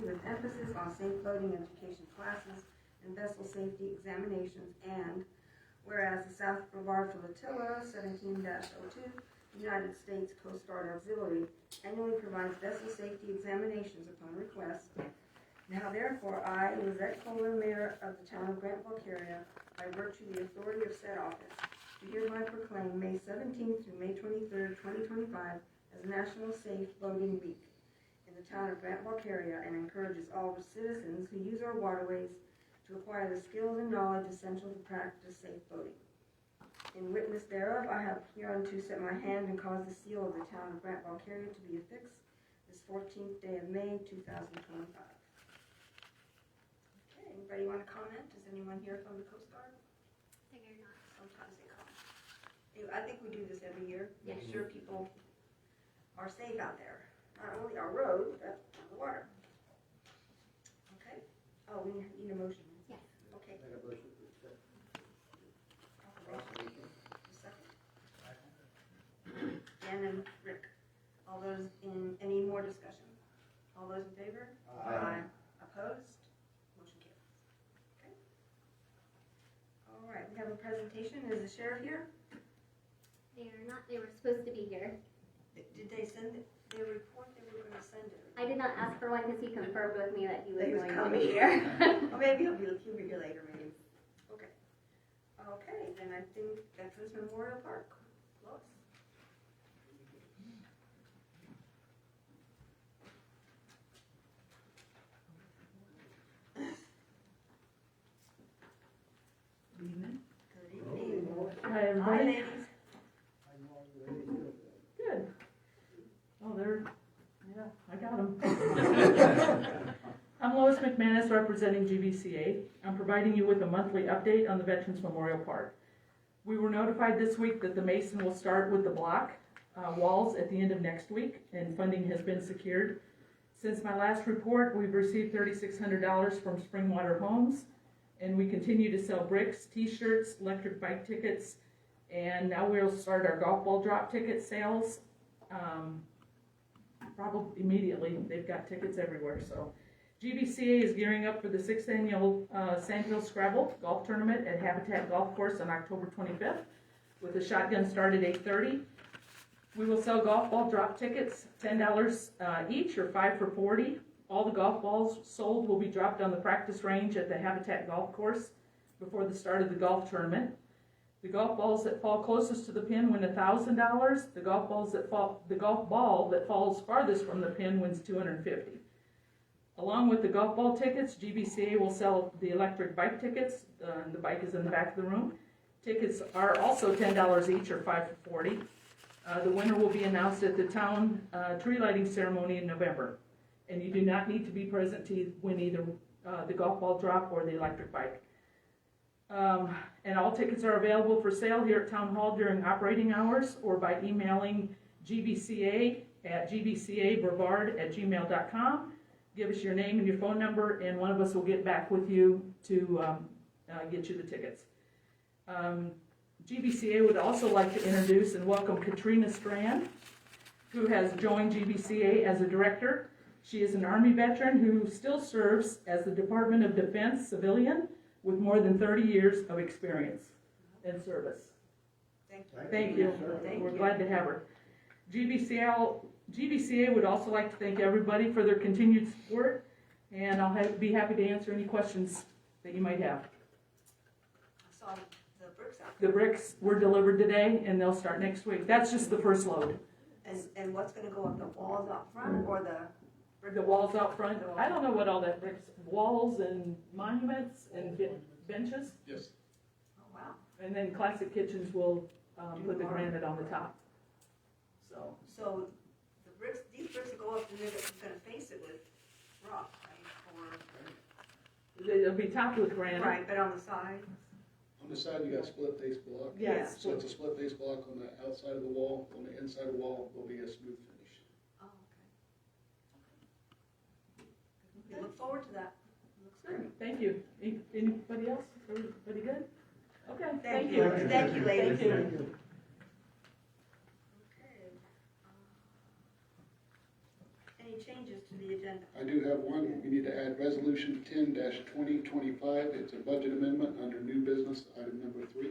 with emphasis on safe boating education classes and vessel safety examinations, and whereas the South Brevard Flotilla 17-02, United States Coast Guard Auxiliary, annually provides vessel safety examinations upon request. Now therefore, I, Lizette Kohler, Mayor of the Town of Grant Valkaria, by virtue of the authority of said office, do hereby proclaim May 17th through May 23rd, 2025 as National Safe Boating Week in the Town of Grant Valkaria, and encourages all citizens who use our waterways to acquire the skills and knowledge essential to practice safe boating. In witness thereof, I have hereunto set my hand and caused the seal of the Town of Grant Valkaria to be affixed this 14th day of May, 2025. Okay, anybody want to comment? Is anyone here from the Coast Guard? Figure not. Sometimes they come. I think we do this every year. Yes. Make sure people are safe out there. Not only our road, but on the water. Okay? Oh, we need a motion. Yes. Okay. Make a motion to accept. Second. Dan and Rick. All those in, any more discussion? All those in favor? Aye. Opposed? Motion carries. Okay. All right, we have a presentation. Is the sheriff here? They are not. They were supposed to be here. Did they send it? Their report, they were going to send it. I did not ask for one because he confirmed with me that he was That he was going coming. to be here. Well, maybe he'll be here later, maybe. Okay. Okay, then I think Veterans Memorial Park. Lois? Good evening. Good evening. Hi, Hi, everybody. ladies. Good. Oh, yeah, I got them. I'm Lois McManus, representing GVCA. I'm providing you with a monthly update on the Veterans Memorial Park. We were notified this week that the mason will start with the block walls at the end of next week, and funding has been secured. Since my last report, we've received $3,600 from Springwater Homes, and we continue to sell bricks, t-shirts, electric bike tickets, and now we'll start our golf ball drop ticket sales. Probably immediately. They've got tickets everywhere. So GVCA is gearing up for the 6th annual Sandhill Scrabble Golf Tournament at Habitat Golf Course on October 25th with a shotgun start at 8:30. We will sell golf ball drop tickets, $10 each or 5 for $40. All the golf balls sold will be dropped on the practice range at the Habitat Golf Course before the start of the golf tournament. The golf balls that fall closest to the pin win $1,000. The golf ball that falls farthest from the pin wins $250. Along with the golf ball tickets, GVCA will sell the electric bike tickets. The bike is in the back of the room. Tickets are also $10 each or 5 for $40. The winner will be announced at the town tree lighting ceremony in November. And you do not need to be present to win either the golf ball drop or the electric bike. And all tickets are available for sale here at Town Hall during operating hours or by emailing GVCA at gvcabrevard@gmail.com. Give us your name and your phone number, and one of us will get back with you to get you the tickets. GVCA would also like to introduce and welcome Katrina Strand, who has joined GVCA as a director. She is an Army veteran who still serves as the Department of Defense civilian with more than 30 years of experience in service. Thank you. We're glad to have her. GVCA would also like to thank everybody for their continued support, and I'll be happy to answer any questions that you might have. I saw the bricks out The bricks were delivered today, and they'll start next week. That's just the first load. And what's going to go up, the walls out front or the walls out front? I don't know what all that bricks, walls and monuments and benches. Yes. Oh, wow. And then Classic Kitchens will put the granite on the top. So the bricks, these bricks will go up and they're going to face it with rock, right? It'll be topped with granite. Right, but on the side? On the side, you got split face block. Yes. So it's a split face block on the outside of the wall. On the inside of the wall will be a smooth finish. Oh, okay. We look forward to that. Looks great. Thank you. Anybody else? Everybody good? Okay, Thank you. Thank you, ladies. Thank you. Okay. Any any changes to the agenda? I do have one. We need to add resolution 10-2025. It's a budget amendment under new business, item number 3.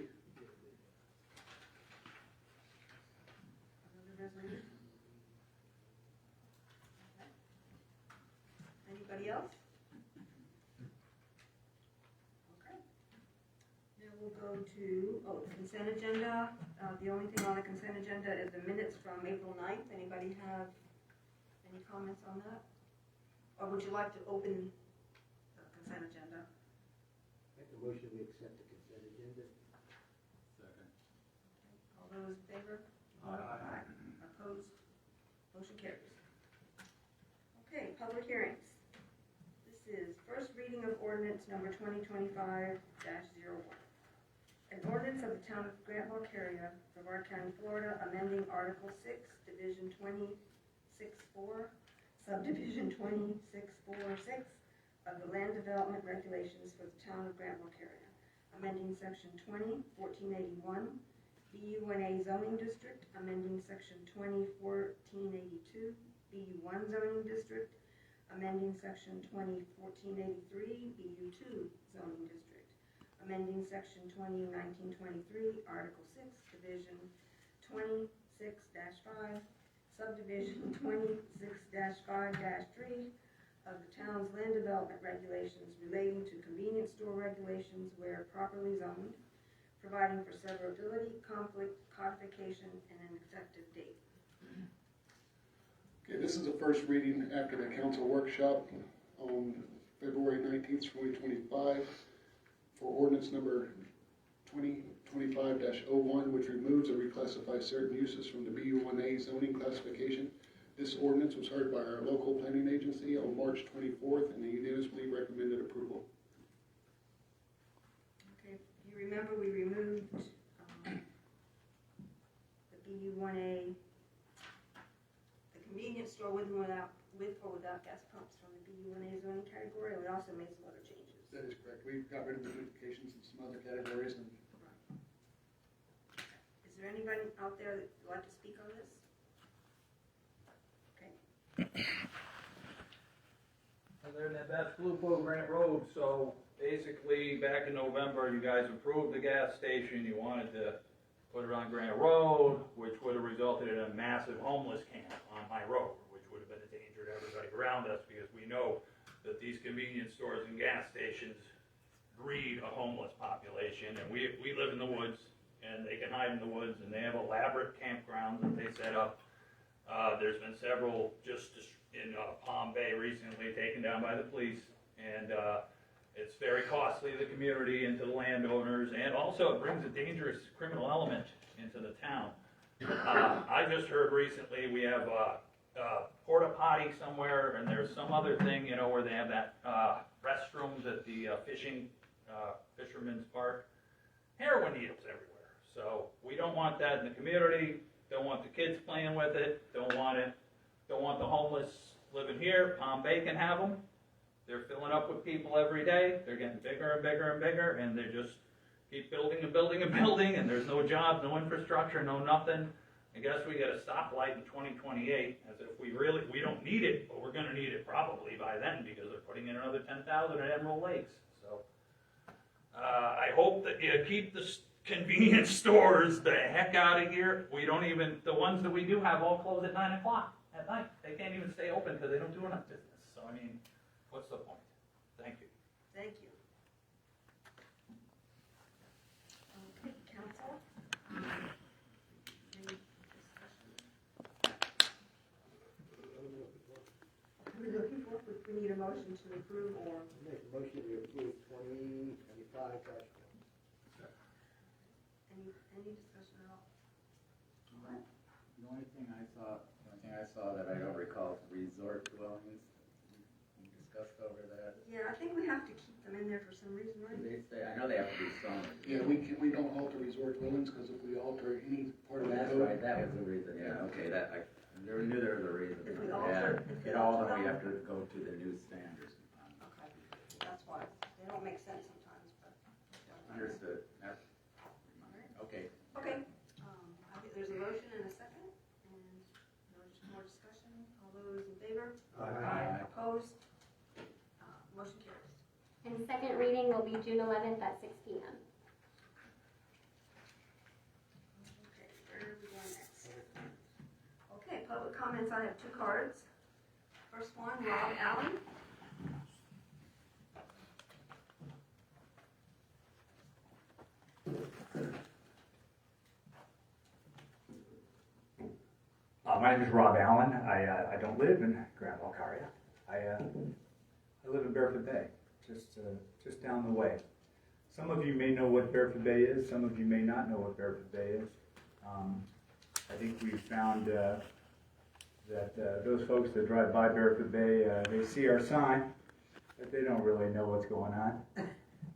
Another resolution? Okay. Anybody else? Okay. Now we'll go to, consent agenda. The only thing on the consent agenda is the minutes from April 9th. Anybody have any comments on that? Or would you like to open the consent agenda? Make a motion we accept the consent agenda. Second. All those in favor? Aye. Opposed? Motion carries. Okay, public hearings. This is first reading of ordinance number 2025-01. An ordinance of the town of Grant Valkaria, Brevard County, Florida, amending Article 6, Division 26-4, Subdivision 2646 of the Land Development Regulations for the town of Grant Valkaria, amending Section 20-1481, BU1A zoning district, amending Section 20-1482, BU1 zoning district, amending Section 20-1483, BU2 zoning district, amending Section 20-1923, Article 6, Division 26-5, Subdivision 26-5-3 of the town's land development regulations relating to convenience store regulations where properly zoned, providing for severability, conflict, codification, and an effective date. Okay, this is the first reading after the council workshop on February 19th, 2025 for ordinance number 2025-01, which removes or reclassifies certain uses from the BU1A zoning classification. This ordinance was heard by our local planning agency on March 24th and they unanimously recommended approval. Okay, you remember we removed the BU1A, the convenience store with or without gas pumps from the BU1A zoning category, and we also made some other changes. That is correct. We got rid of the duplications in some other categories and Is there anybody out there that would like to speak on this? Okay. Other than that, that's Bluepo Grant Road, so basically, back in November, you guys approved the gas station, you wanted to put it on Grant Road, which would have resulted in a massive homeless camp on my road, which would have been a danger to everybody around us, because we know that these convenience stores and gas stations breed a homeless population, and we live in the woods, and they can hide in the woods, and they have elaborate campgrounds that they set up. There's been several just in Palm Bay recently taken down by the police, and it's very costly to the community and to the landowners, and also it brings a dangerous criminal element into the town. I just heard recently we have a porta potty somewhere, and there's some other thing, you know, where they have that restrooms at the fisherman's park. Heroin needles everywhere. So we don't want that in the community. Don't want the kids playing with it. Don't want the homeless living here. Palm Bay can have them. They're filling up with people every day. They're getting bigger and bigger and bigger, and they just keep building and building and building, and there's no jobs, no infrastructure, no nothing. I guess we get a stoplight in 2028, as if we don't need it, but we're gonna need it probably by then, because they're putting in another 10,000 at Emerald Lakes, so. I hope that you keep the convenience stores the heck out of here. The ones that we do have all close at 9 o'clock at night. They can't even stay open because they don't do enough business, so I mean, what's the point? Thank you. Thank you. Okay, council? Any discussion? What are we looking for? We need a motion to approve or? Make a motion we approve 2025-1. Any discussion at all? The only thing I saw that I don't recall is resort dwellings. We discussed over that. Yeah, I think we have to keep them in there for some reason, right? They say, I know they have to be some. yeah, we don't alter resort dwellings because if we alter any part of the That's code. right, that was the reason, yeah, okay, I knew there was a reason. If we Yeah, alter- if we it all, alter then we them? have to go to the new standards. Okay, that's why. They don't make sense sometimes, but. Understood. Alright. Okay. Okay, I think there's a motion and a second, and no more discussion. All those in favor? And second reading will be June 11th at 6 p.m. Okay, where are we going next? Okay, public comments, I have 2 cards. First one, Rob Allen. My name is Rob Allen. I don't live in Grant Valkaria. I live in Barefoot Bay, just down the way. Some of you may know what Barefoot Bay is. Some of you may not know what Barefoot Bay is. I think we've found that those folks that drive by Barefoot Bay, they see our sign, but they don't really know what's going on.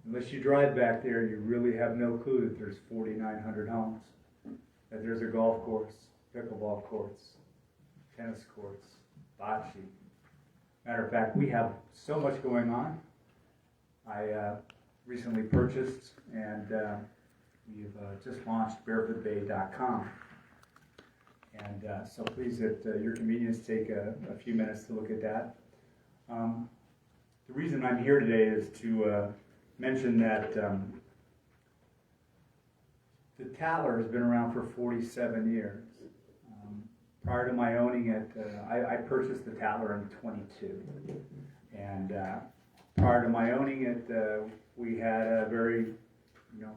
Unless you drive back there, you really have no clue that there's 4,900 homes, that there's a golf course, pickleball courts, tennis courts, bocce. Matter of fact, we have so much going on. I recently purchased and we've just launched barefootbay.com. And so please, at your convenience, take a few minutes to look at that. The reason I'm here today is to mention that the Tattler has been around for 47 years. Prior to my owning it, I purchased the Tattler in 22. And prior to my owning it, we had a very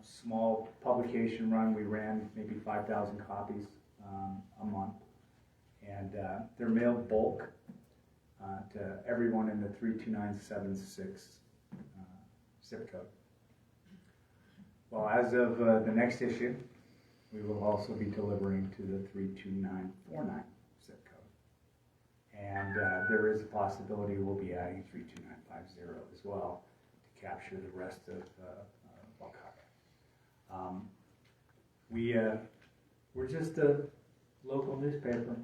small publication run. We ran maybe 5,000 copies a month. And they're mailed bulk to everyone in the 32976 zip code. Well, as of the next issue, we will also be delivering to the 32949 zip code. And there is a possibility we'll be adding 32950 as well to capture the rest of Valkaria. We're just a local newspaper.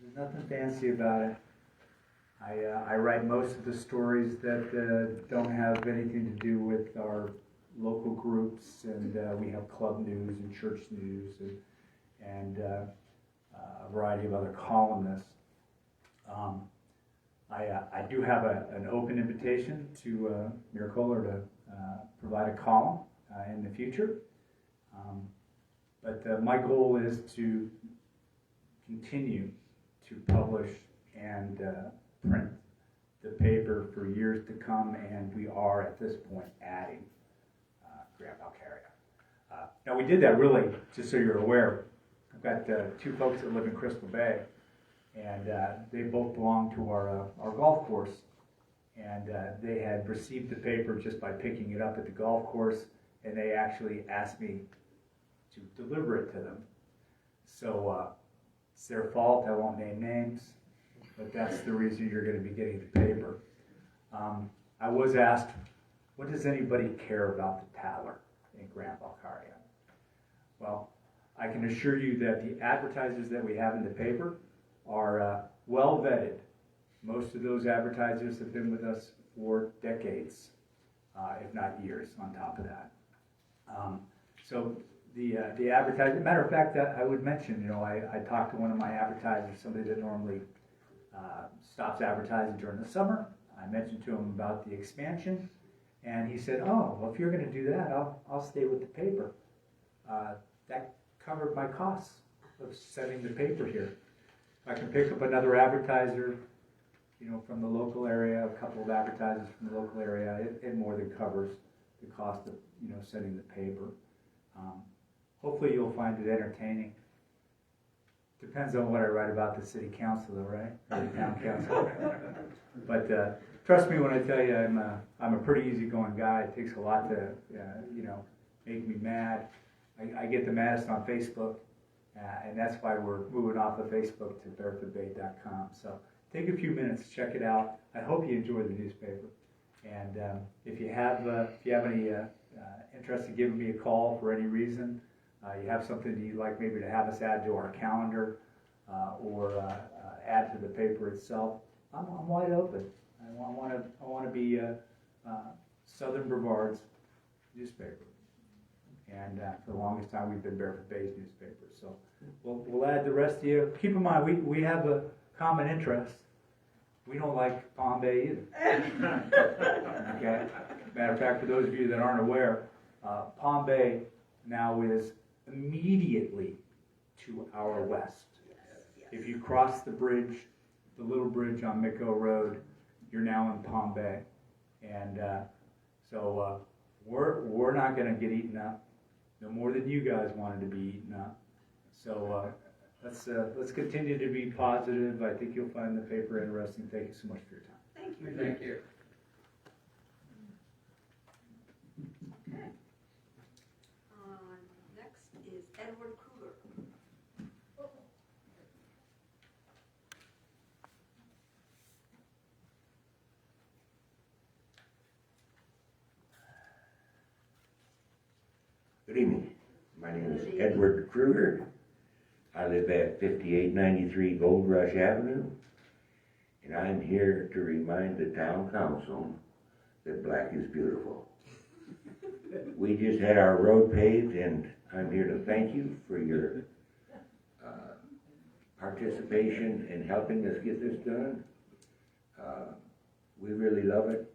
There's nothing fancy about it. I write most of the stories that don't have anything to do with our local groups, and we have club news and church news and a variety of other columnists. I do have an open invitation to Miracola to provide a column in the future. But my goal is to continue to publish and print the paper for years to come, and we are at this point adding Grant Valkaria. Now we did that really, just so you're aware. I've got 2 folks that live in Crystal Bay, and they both belong to our golf course, and they had received the paper just by picking it up at the golf course, and they actually asked me to deliver it to them. So it's their fault. I won't name names, but that's the reason you're going to be getting the paper. I was asked, what does anybody care about the Tattler in Grant Valkaria? Well, I can assure you that the advertisers that we have in the paper are well vetted. Most of those advertisers have been with us for decades, if not years on top of that. So the advertising, matter of fact, I would mention, I talked to one of my advertisers, somebody that normally stops advertising during the summer. I mentioned to him about the expansion, and he said, oh, well, if you're going to do that, I'll stay with the paper. That covered my costs of sending the paper here. I can pick up another advertiser, from the local area, a couple of advertisers from the local area. It more than covers the cost of, sending the paper. Hopefully you'll find it entertaining. Depends on what I write about the city council, though, right? Or the town council. But trust me when I tell you, I'm a pretty easygoing guy. It takes a lot to, make me mad. I get the maddest on Facebook, and that's why we're moving off of Facebook to barefootbay.com. So take a few minutes, check it out. I hope you enjoy the newspaper. And if you have any interest in giving me a call for any reason, you have something you'd like maybe to have us add to our calendar or add to the paper itself, I'm wide open. I want to be Southern Brevard's newspaper. And for the longest time, we've been Barefoot Bay's newspaper. So we'll add the rest of you. Keep in mind, we have a common interest. We don't like Palm Bay either. okay? Matter of fact, for those of you that aren't aware, Palm Bay now is immediately to our west. If you cross the bridge, the little bridge on Micco Road, you're now in Palm Bay. And so we're not gonna get eaten up, no more than you guys wanted to be eaten up. So let's continue to be positive. I think you'll find the paper interesting. Thank you so much for your time. Thank you. Thank you. Okay. Next is Edward Kruger. Good evening. My name is Edward Kruger. I live at 5893 Gold Rush Avenue, and I'm here to remind the town council that black is beautiful. We just had our road paved, and I'm here to thank you for your participation in helping us get this done. We really love it.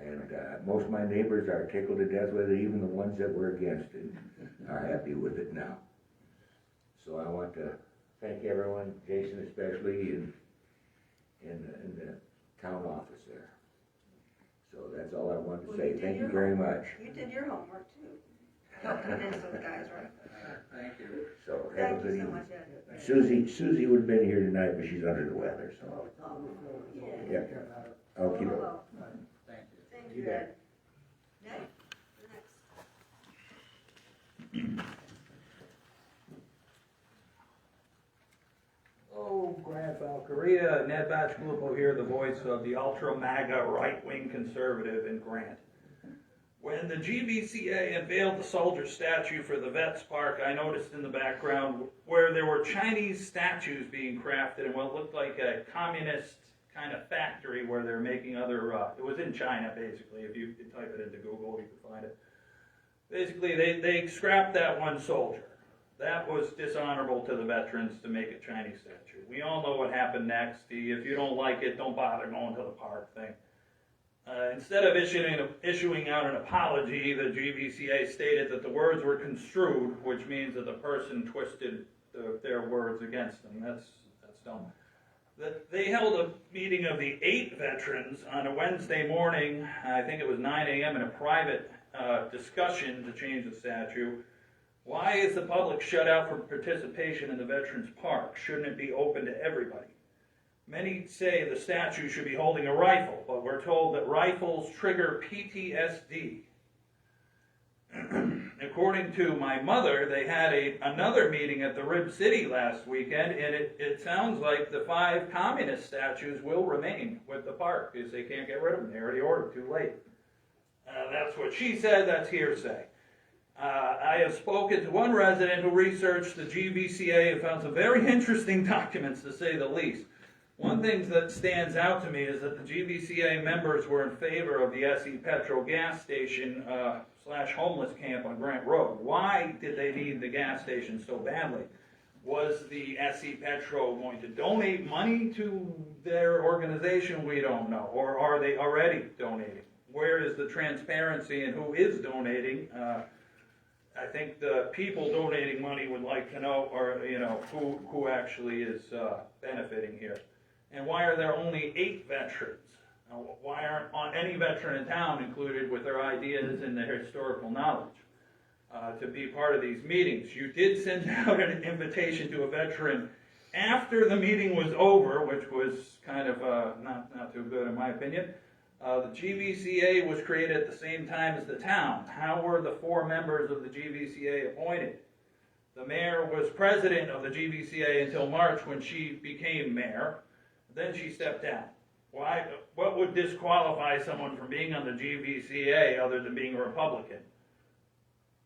And most of my neighbors are tickled to death with it, even the ones that were against it are happy with it now. So I want to thank everyone, Jason especially, in the town office there. So that's all I want to say. Thank you very much. You did your homework too. Help convince those guys, right? Thank you. So have a Thank good you so evening. much, Ed. Susie would have been here tonight, but she's under the weather, so. Yeah. Yeah. Okay. Hello. Thank you. Thank You you, bet. Ed. Ned, you're next. Oh, Grant Valkaria, Ned Batchglupo here, the voice of the ultra-MAGA right-wing conservative in Grant. When the GVCA unveiled the soldier statue for the Vets Park, I noticed in the background where there were Chinese statues being crafted in what looked like a communist kind of factory where they're making other, it was in China basically, if you type it into Google you can find it. Basically they scrapped that one soldier. That was dishonorable to the veterans to make a Chinese statue. We all know what happened next. If you don't like it, don't bother going to the park thing. Instead of issuing out an apology, the GVCA stated that the words were construed, which means that the person twisted their words against them. That's dumb. That they held a meeting of the 8 veterans on a Wednesday morning, I think it was 9 a.m. in a private discussion to change the statue. Why is the public shut out from participation in the Veterans Park? Shouldn't it be open to everybody? Many say the statue should be holding a rifle, but we're told that rifles trigger PTSD. According to my mother, they had another meeting at the Rib City last weekend, and it sounds like the 5 communist statues will remain with the park because they can't get rid of them. They already ordered, too late. That's what she said, that's hearsay. I have spoken to one resident who researched the GVCA and found some very interesting documents, to say the least. One thing that stands out to me is that the GVCA members were in favor of the SE Petro gas station / homeless camp on Grant Road. Why did they need the gas station so badly? Was the SE Petro going to donate money to their organization? We don't know. Or are they already donating? Where is the transparency and who is donating? I think the people donating money would like to know, or who actually is benefiting here. And why are there only 8 veterans? Why aren't any veteran in town included with their ideas and their historical knowledge to be part of these meetings? You did send out an invitation to a veteran after the meeting was over, which was kind of not too good in my opinion. The GVCA was created at the same time as the town. How were the 4 members of the GVCA appointed? The mayor was president of the GVCA until March when she became mayor. Then she stepped down. Why? What would disqualify someone from being on the GVCA other than being a Republican?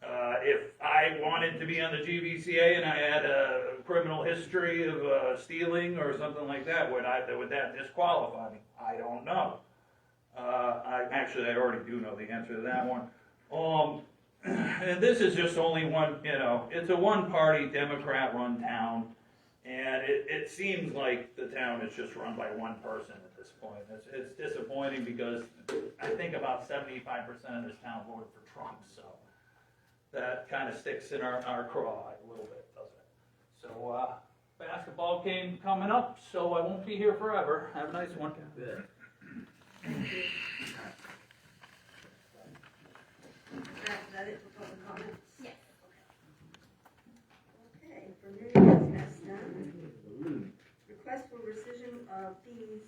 If I wanted to be on the GVCA and I had a criminal history of stealing or something like that, would that disqualify me? I don't know. I already do know the answer to that one. And this is just only one, it's a one-party Democrat-run town, and it seems like the town is just run by one person at this point. It's disappointing because I think about 75% of this town voted for Trump, so that kind of sticks in our craw a little bit, doesn't it? So, basketball game coming up, so I won't be here forever. Have a nice one. Is that it for public comments? Yes. Okay, for new business then. Request for rescission of fees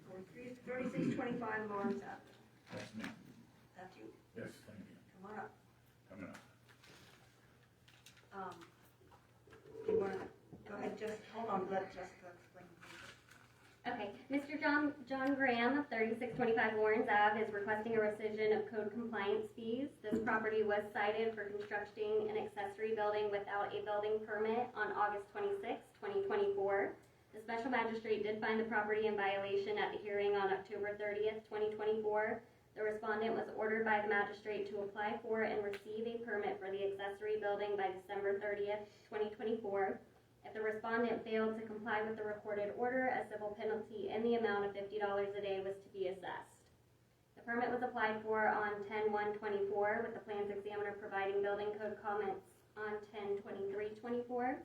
for 3625 Lawrence Avenue. That's me. That's you. Yes, thank you. Come on up. Coming up. Do you wanna, go ahead, just, hold on, let Jessica explain. Okay, Mr. John Graham of 3625 Lawrence Ave is requesting a rescission of code compliance fees. This property was cited for constructing an accessory building without a building permit on August 26, 2024. The special magistrate did find the property in violation at the hearing on October 30th, 2024. The respondent was ordered by the magistrate to apply for and receive a permit for the accessory building by December 30th, 2024. If the respondent failed to comply with the recorded order, a civil penalty in the amount of $50 a day was to be assessed. The permit was applied for on 10/1/24, with the plans examiner providing building code comments on 10/23/24.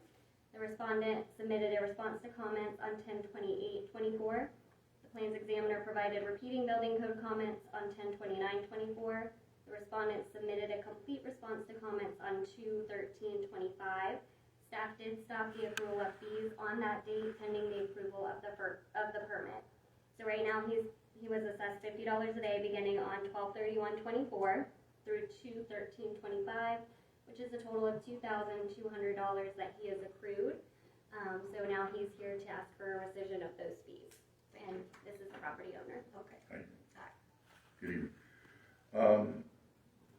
The respondent submitted a response to comments on 10/28/24. The plans examiner provided repeating building code comments on 10/29/24. The respondent submitted a complete response to comments on 2/13/25. Staff did stop the accrual of fees on that date pending the approval of the permit. So right now he was assessed $50 a day beginning on 12/31/24 through 2/13/25, which is a total of $2,200 that he has accrued. So now he's here to ask for a rescission of those fees. And this is the property owner. Okay. Hi. Good evening.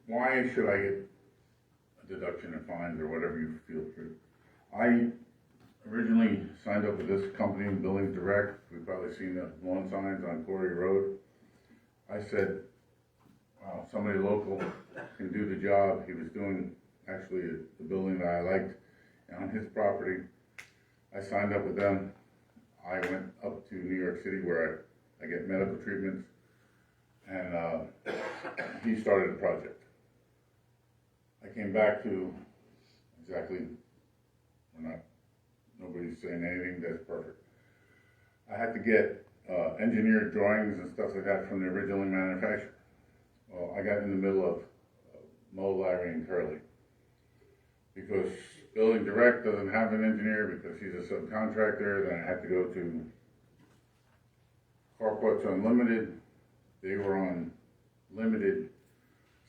Why should I get a deduction of fines or whatever you feel for? I originally signed up with this company, Buildings Direct. We've probably seen the lawn signs on Quarry Road. I said, wow, somebody local can do the job. He was doing actually the building that I liked on his property. I signed up with them. I went up to New York City where I get medical treatments, and he started the project. I came back to exactly, nobody's saying anything, that's perfect. I had to get engineered drawings and stuff like that from the original manufacturer. Well, I got in the middle of Mo, Larry, and Curly. Because Building Direct doesn't have an engineer because he's a subcontractor, then I had to go to Carports Unlimited. They were on limited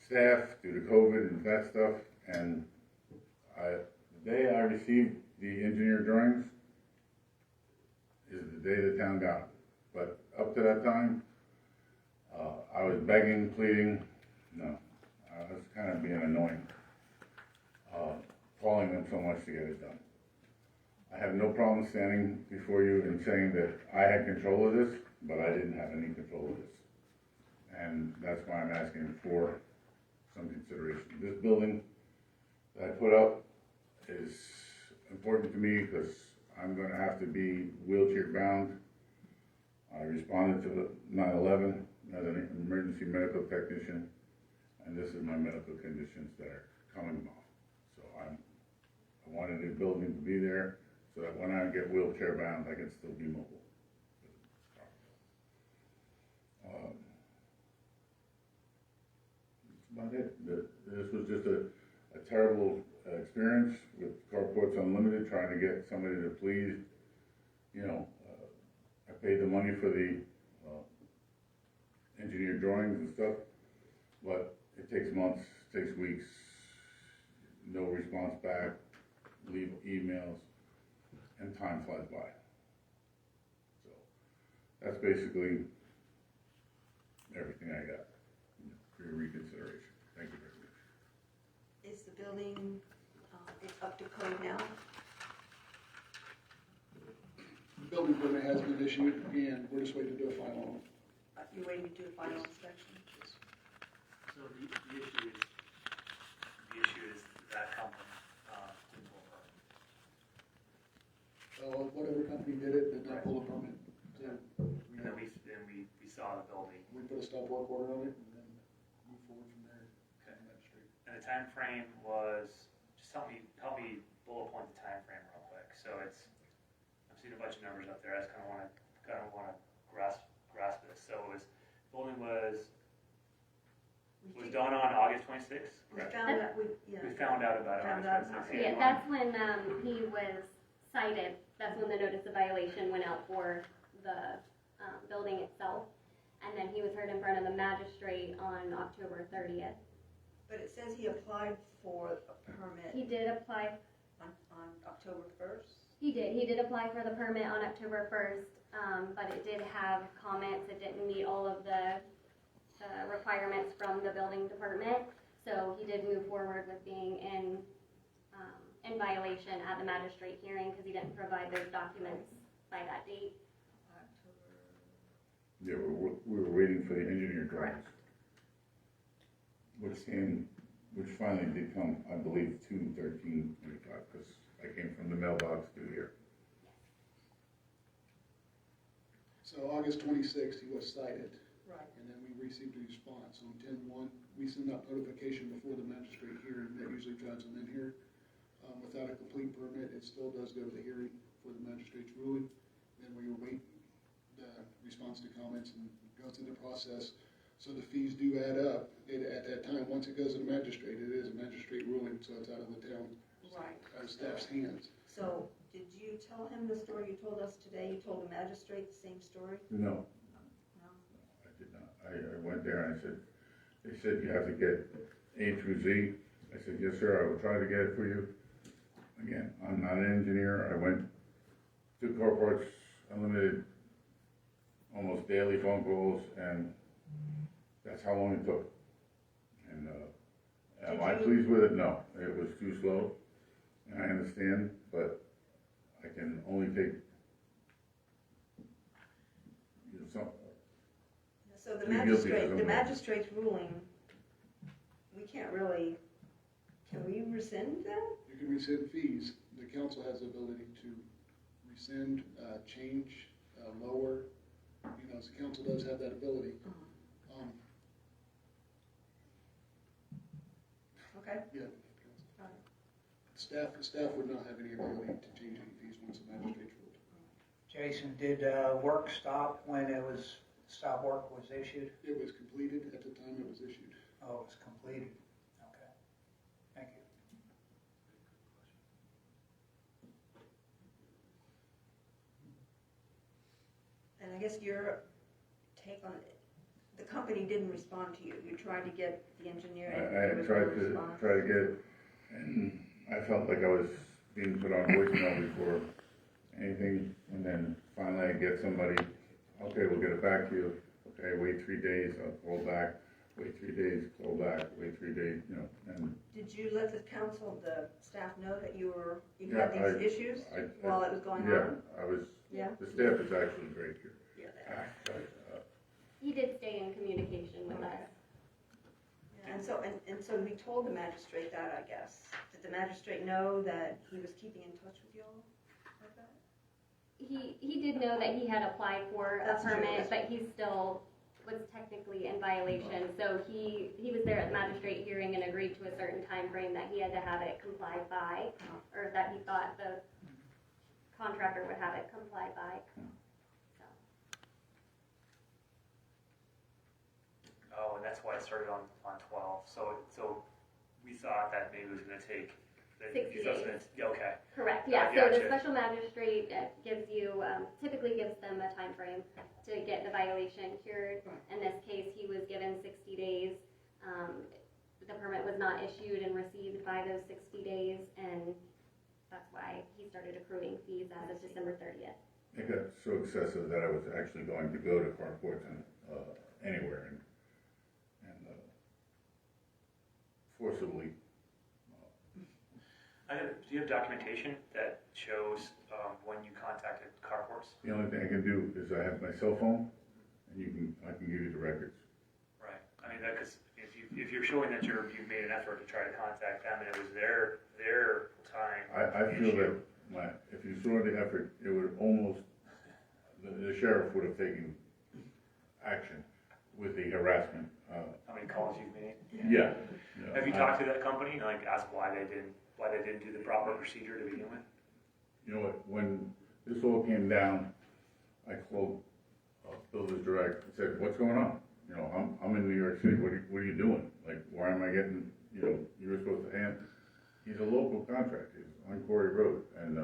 staff due to COVID and that stuff, and the day I received the engineer drawings is the day the town got them. But up to that time, I was begging, pleading, no, I was kind of being annoying, calling them so much to get it done. I have no problem standing before you and saying that I had control of this, but I didn't have any control of this. And that's why I'm asking for some consideration. This building that I put up is important to me because I'm going to have to be wheelchair bound. I responded to 9/11 as an emergency medical technician, and this is my medical conditions that are coming off. So I wanted the building to be there so that when I get wheelchair bound, I can still be mobile. That's about it. This was just a terrible experience with Carports Unlimited, trying to get somebody to please, I paid the money for the engineered drawings and stuff, but it takes months, takes weeks, no response back, leave emails, and time flies by. So that's basically everything I got for your reconsideration. Thank you very much. Is the building, it's up to code now? The building permit has been issued, and we're just waiting to do a final. You waiting to do a final inspection? So the issue is that company didn't pull a permit. Whatever company did it, did not pull a permit. So And then we saw the building. we put put a stop work order on it and then move forward from there. Okay. On that street. And the time frame was, just help me bullet point the time frame real quick. So it's, I'm seeing a bunch of numbers up there. I just kind of wanna grasp this. So it was, building was done on August 26th? We found out, We found out about it on Found out August about 26th. Yeah, that's when, he was cited, that's when the notice of violation went out for the, building itself. And then he was heard in front of the magistrate on October 30th. but it says he applied for a permit He did apply, on October 1st. he did apply for the permit on October 1st, but it did have comments, it didn't meet all of the requirements from the building department. So he did move forward with being in violation at the magistrate hearing because he didn't provide those documents by that date. Yeah, we were waiting for the engineer drawings. Which finally did come, I believe, 2/13/25, because I came from the mailbox to here. So August 26th, he was cited. Right. And then we received a response on 10/1. We send out notification before the magistrate hearing, that usually drives them in here. Without a complete permit, it still does go to the hearing for the magistrate's ruling. Then we await the response to comments and go through the process. So the fees do add up. At that time, once it goes to the magistrate, it is a magistrate ruling, so it's out of the town, Right. out of staff's hands. So, did you tell him the story you told us today? You told the magistrate the same story? No, No? I did not. I went there and I said, they said you have to get A through Z. I said, yes, sir, I will try to get it for you. Again, I'm not an engineer. I went to Corporate Unlimited, almost daily phone calls, and that's how long it took. And, am I pleased with it? No, it was too slow. And I understand, but I can only take, some, So the You're guilty of magistrate, the something. magistrate's ruling, we can't really, can we rescind that? You can rescind fees. The council has the ability to rescind, change, lower. You know, the council does have that ability. Okay. Yeah. Alright. Staff would not have any ability to change any fees once the magistrate's ruled. Jason, did work stop when stop work was issued? It was completed at the time it was issued. Oh, it was completed. Okay. Thank you. And I guess your take on it, the company didn't respond to you. You tried to get the engineer and I there was no tried response. to get it, and I felt like I was being put on voicemail before anything, and then finally I get somebody, okay, we'll get it back to you, okay, wait 3 days, I'll call back, wait 3 days, call back, wait 3 days, you know, and. Did you let the council, the staff know that you Yeah, had these issues while it was going on? Yeah, I was, Yeah? the staff is actually great here. Yeah, they are. He did stay in communication with us. Yeah, and so we told the magistrate that, I guess. Did the magistrate know that he was keeping in touch with y'all like that? He did know that he had applied for a That's true. permit, but he still was technically in violation. So he was there at the magistrate hearing and agreed to a certain time frame that he had to have it complied by, or that he thought the contractor would have it complied by. So. Oh, and that's why it started on 12. So we thought that maybe it was gonna take. 60 days. Yeah, okay. Correct, I yeah, so the gotcha. special magistrate gives you, typically gives them a time frame to get the violation cured. In this case, he was given 60 days. The permit was not issued and received by those 60 days, and that's why he started accruing fees as of December 30th. It got so excessive that I was actually going to go to Carport and, anywhere and forcibly. Do you have documentation that shows when you contacted Carports? The only thing I can do is I have my cell phone, and I can give you the records. Right. I mean, because if you're showing that you made an effort to try to contact them and it was their time. I feel that if you saw the effort, it would almost, the sheriff would have taken action with the harassment. How many calls you've made? Yeah. Have you talked to that company and like asked why they didn't do the proper procedure to begin with? You know what, when this all came down, I called Builders Direct and said, what's going on? You know, I'm in New York City, what are you doing? Like, why am I getting, you know, you were supposed to hand, he's a local contractor, he's on Quarry Road, and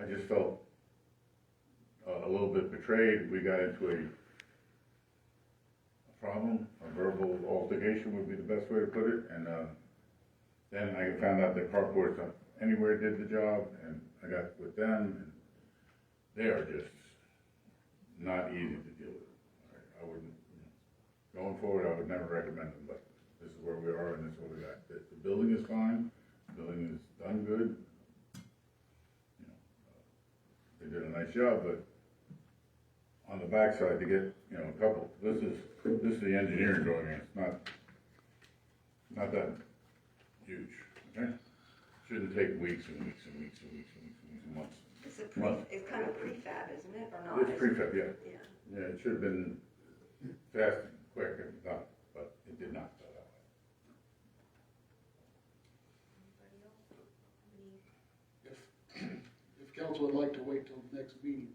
I just felt a little bit betrayed. We got into a problem, a verbal altercation would be the best way to put it, and then I found out that Carports Anywhere did the job, and I got with them, and they are just not easy to deal with. I wouldn't, you know, going forward, I would never recommend them, but this is where we are, and this is what we got. The building is fine, the building is done good. You know, they did a nice job, but on the backside to get, you know, a couple, this is the engineering drawing, it's not that huge, okay? Shouldn't take weeks and weeks and weeks and weeks and weeks and weeks and months. It's kind of prefab, isn't it, or not? It's prefab, yeah. Yeah. Yeah, it should have been fast and quick and done, but it did not go that way. If council would like to wait till the next meeting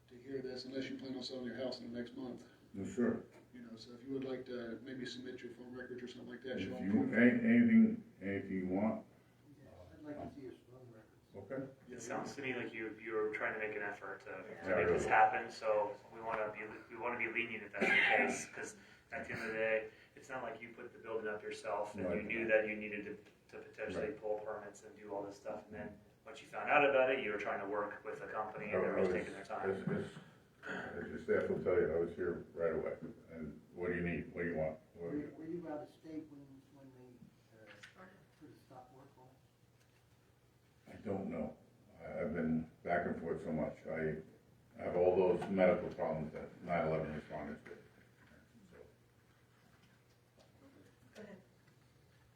to hear this, unless you plan on selling your house in the next month, No, sure. you know, so if you would like to maybe submit your phone records or something like that, If show you, them. anything you want, I'd like to see your phone records. okay? It sounds to me like you're trying to make an effort to Yeah. make this happen, so we wanna be lenient if that's the case, because at the end of the day, it's not like you put the building up yourself and you Right. knew that you needed to potentially pull permits and do all this stuff, and then once you found out about it, you were trying to work with the company and they were just taking their time. As your staff will tell you, I was here right away, and what do you need, what do you want? What do you- Were you out of state when they put a stop work on? I don't know. I've been back and forth so much. I have all those medical problems that 9/11 responders did. So,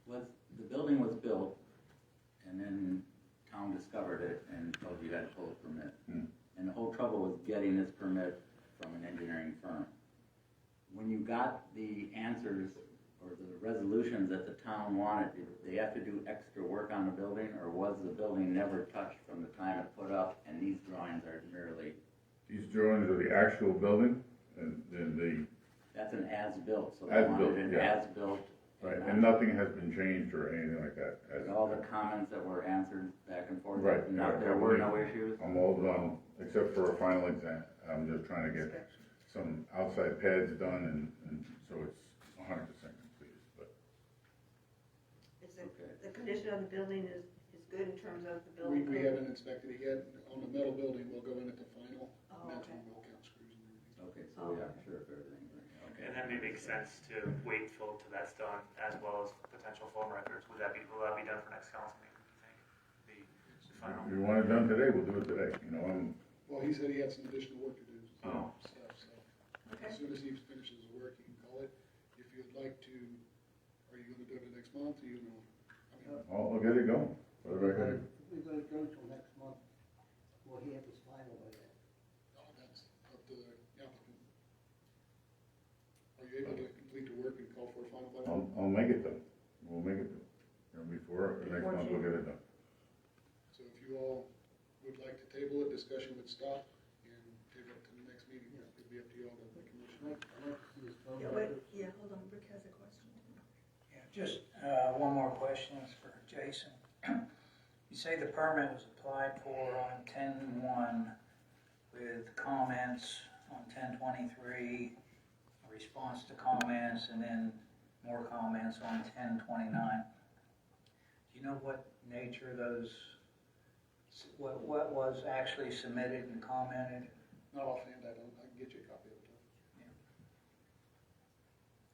Go ahead. The building was built, and then town discovered it and told you had to pull a permit. And the whole trouble was getting this permit from an engineering firm. When you got the answers or the resolutions that the town wanted, did they have to do extra work on the building, or was the building never touched from the time it put up, and these drawings are merely, these drawings are the actual building, and then that's an as-built, so they As-built, wanted an yeah. as-built. right, and nothing has been changed or anything like that. And all the comments that were answered back and forth, Right, there were no issues. I'm all done, except for a final exam. I'm just trying to get some outside pads done, and so it's 100% completed, but. Is the condition of the building is good in terms of the We building? haven't inspected it yet. On the metal building, we'll go in at the final, Oh, and that's okay. when we'll count screws and everything. Okay, so we aren't sure if everything's right. Okay. And then it makes sense to wait till that's done, as well as potential phone records. Will that be done for next council meeting, do you think? The final? If you want it done today, we'll do it today, you know, Well, he said he had some additional work to do. Oh. Stuff, so Okay. as soon as he finishes his work, he can call it. If you'd like to, are you gonna do it next month, or you know? I mean, I'll get it going. Whatever I gotta, If we're gonna go till next month, will he have his final by then? oh, that's up to the applicant. Are you able to complete the work and call for a final by then? I'll make it done. We'll make it done. You know, before, next month we'll get it done. So if you all would like to table it, discussion would stop, and table it to the next meeting. It'd be up to you all to make a motion. I'd like to see his phone Yeah, wait, records. yeah, hold on, Rick has a question. Yeah, just one more question for Jason. You say the permit was applied for on 10/1 with comments on 10/23, a response to comments, and then more comments on 10/29. Do you know what nature those, what was actually submitted and commented? Not offhand, I don't, I can get you a copy of it.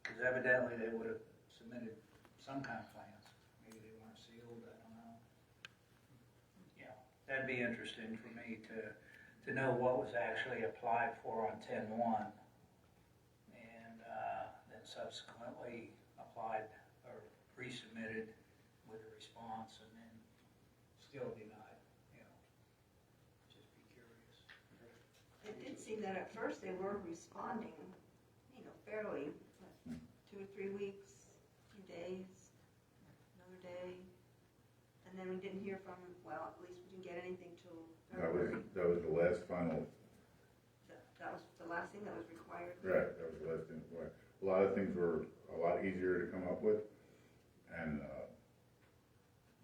Because evidently they would have submitted some kind of plans. Maybe they weren't sealed, I don't know. Yeah, that'd be interesting for me to know what was actually applied for on 10/1. And then subsequently applied or resubmitted with a response and then still denied, you know. Just be curious. It did seem that at first they were responding. fairly, what, 2 or 3 weeks, a few days, another day. And then we didn't hear from him, well, at least we didn't get anything till February. That was the last final, That was the last thing that was required. right, that was the last thing. A lot of things were a lot easier to come up with, and,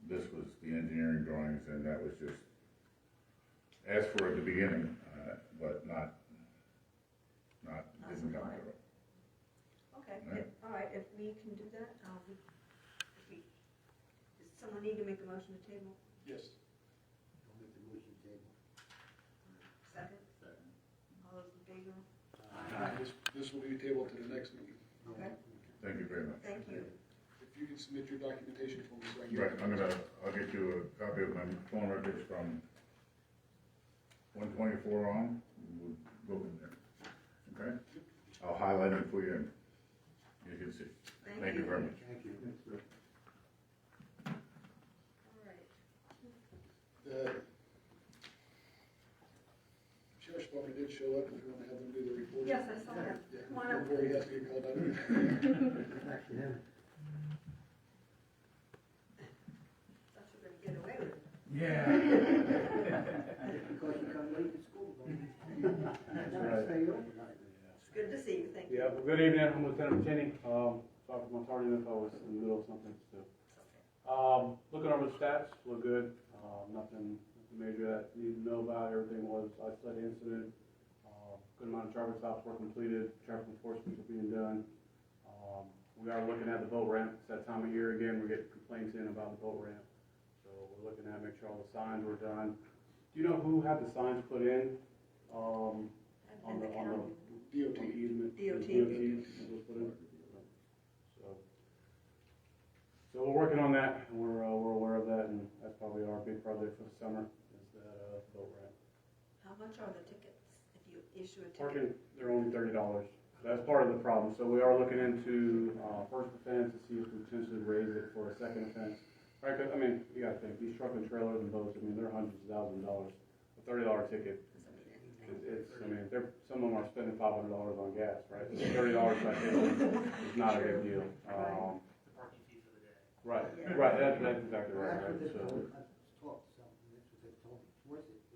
this was the engineering drawings, and that was just asked for at the beginning, but not didn't come to it. Okay, Right. all right, if we can do that, does someone need to make a motion to table? Yes. Second? All those in favor? This will be tabled to the next meeting. Okay, Thank you very much. thank you. If you can submit your documentation for me, so I can. Right, I'll get you a copy of my phone records from 124 on, we'll go from there, okay? I'll highlight them for you, and you can see. Thank you very much. Thank you. All right. The sheriff's department did show up, if you want to have them do the report. Yes, I saw that. Yeah, Come on up. before he has to get called out. Thought you were gonna get away with it. Yeah. Because you come late to school, It's good to see you, thank you. Yeah, well, good evening, I'm Lieutenant McKinney. Sorry for my tardiness, I was in the middle of something, so. Looking over the stats, look good, nothing major that you need to know about, everything was isolated incident. Good amount of traffic stops were completed, traffic enforcement are being done. We are looking at the boat ramp, it's that time of year again, we're getting complaints in about the boat ramp. So we're looking at, make sure all the signs were done. Do you know who had the signs put in, on And the, the on the county. DOT. easement? DOT. was put in? So we're working on that, and we're aware of that, and that's probably our big project for the summer, is that, boat ramp. How much are the tickets if you issue a ticket? Parking, they're only $30. That's part of the problem, so we are looking into, first offense to see if we potentially raise it for a second offense. Right, 'cause, I mean, you gotta think, these truck and trailers and boats, I mean, they're hundreds of thousands of dollars. A $30 ticket, I mean, some of them are spending $500 on gas, right? So $30 citation is not a big deal. The parking fee for the day. Right, Yeah. right, that's exactly right, right, so.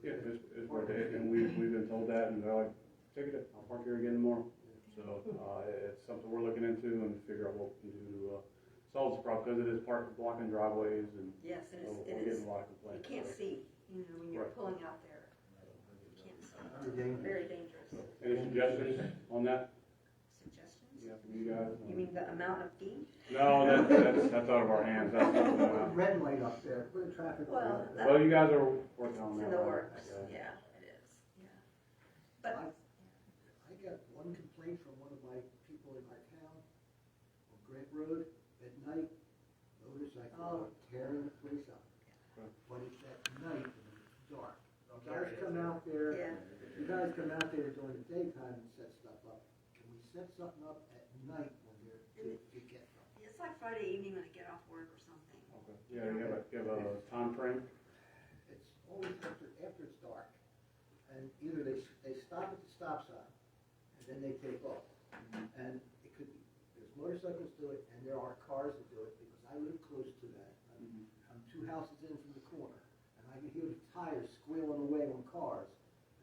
Yeah, it's worth it, and we've been told that, and they're like, take it, I'll park here again tomorrow. So, it's something we're looking into and figure out what we can do to, solve this problem, because it is blocking driveways, and Yes, and so it we're is, getting a lot of you complaints. can't see, when you're Right. pulling out there. You can't see. Very dangerous. Any suggestions on that? Suggestions? Yeah, from you guys? You mean the amount of fee? No, that's out of our hands, that's not going on. Red light up there, put a traffic light Well, up that- Well, you guys are working on It's that. in the right? works, Yeah. yeah, it is, yeah. But, I got one complaint from one of my people in our town, on Grant Road, at night, motorcycle tearing the place up. But it's at night when it's dark. You guys come out there, yeah, you guys come out there during the daytime and set stuff up. Can we set something up at night when you're, to get them? it's like Friday evening when I get off work or something. Okay. Yeah, you have a time frame? It's always after it's dark. And either they stop at the stop sign, and then they take off. And it could be, there's motorcycles do it, and there are cars that do it, because I live close to that. I'm 2 houses in from the corner, and I can hear the tires squealing away on cars.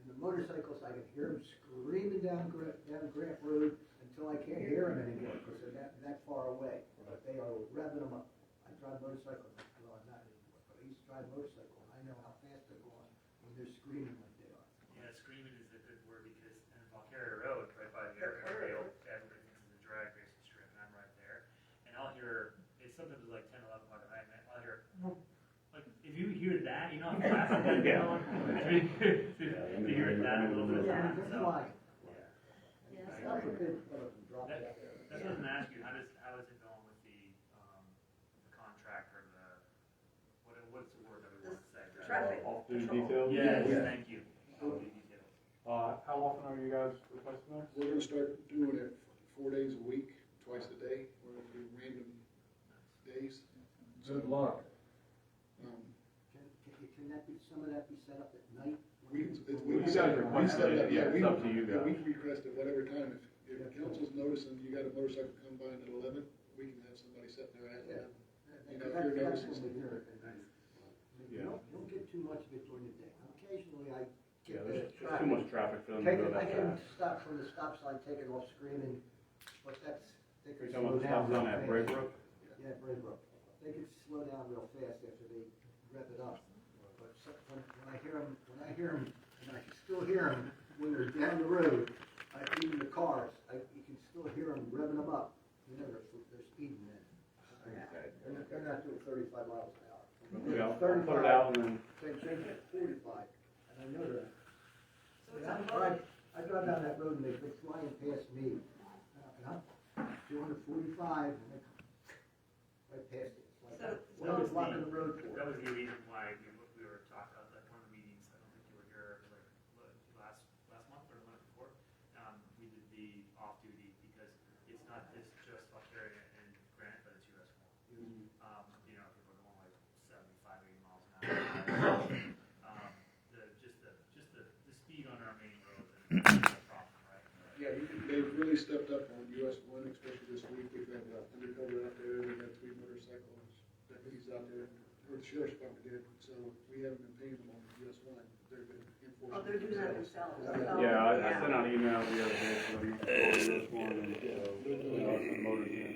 And the motorcycles, I can hear them screaming down Grant Road until I can't hear them anymore, because they're that far away. But they are revving them up. I drive motorcycles, well, not anymore, but I used to drive motorcycle, and I know how fast they're going when they're screaming like they are. Yeah, screaming is a good word because in Valkaria Road, right by the airport, everybody thinks it's a drag racing strip, and I'm right there. And I'll hear, it's sometimes like 10, 11 o'clock at night, and I'll hear, like, if you hear that, you know how fast it's going. To hear that a little bit of Yeah. that, That's so. why. Yes, God forbid one of them drop That- out there. That's what I was gonna ask you, how is it going with the contract or what's the word that we want to say? Traffic. Off-duty details? Yes, Yeah. thank you. Off-duty details. How often are you guys requesting this? We're gonna start doing it 4 days a week, twice a day, or random days. Good luck. Can that be, some of that be set up at night? We You guys request set it, up, yeah, yeah, it's up to you yeah, we guys. can request it whatever time, if if council's noticing you got a motorcycle come by at 11, we can have somebody sitting there at 11. You know, if you're That's noticing when we hear it. Yeah. You don't get too much of it during the day. Occasionally I Yeah, get there's the too much traffic for them to Take go it, I that can fast. stop from the stop sign, take it off screaming, but that's, they You're can talking slow about down stop real sign at fast. Braybrook? Yeah, Braybrook. They can slow down real fast after they rev it up. But when I hear them, and I can still hear them when they're down the road, even the cars, you can still hear them revving them up. You know, they're speeding then. They're not doing 35 miles an hour. Okay, I'll put it out and then, They change it to 45, and I know that. So it's And I drive down that road and they go flying past me, and I'm doing 45, and they come right past it. It's like, what are you blocking the road for? That was the reason why we were talking about, like, one of the meetings, I don't think you were here, like, last month or the month before. We did the off-duty, because it's not just Valkaria and Grant, but it's US one. You know, people are going like 75, 80 miles an hour. The speed on our main roads is a problem, right? Yeah, they've really stepped up on US 1, especially this week. We've had undercover out there, we've had 3 motorcycles, deputies out there, or the sheriff's department did, so we haven't been paying them on US 1. They've been enforcing. Oh, they're doing that themselves. yeah, I sent out emails the other day for them, this one, and, some motors in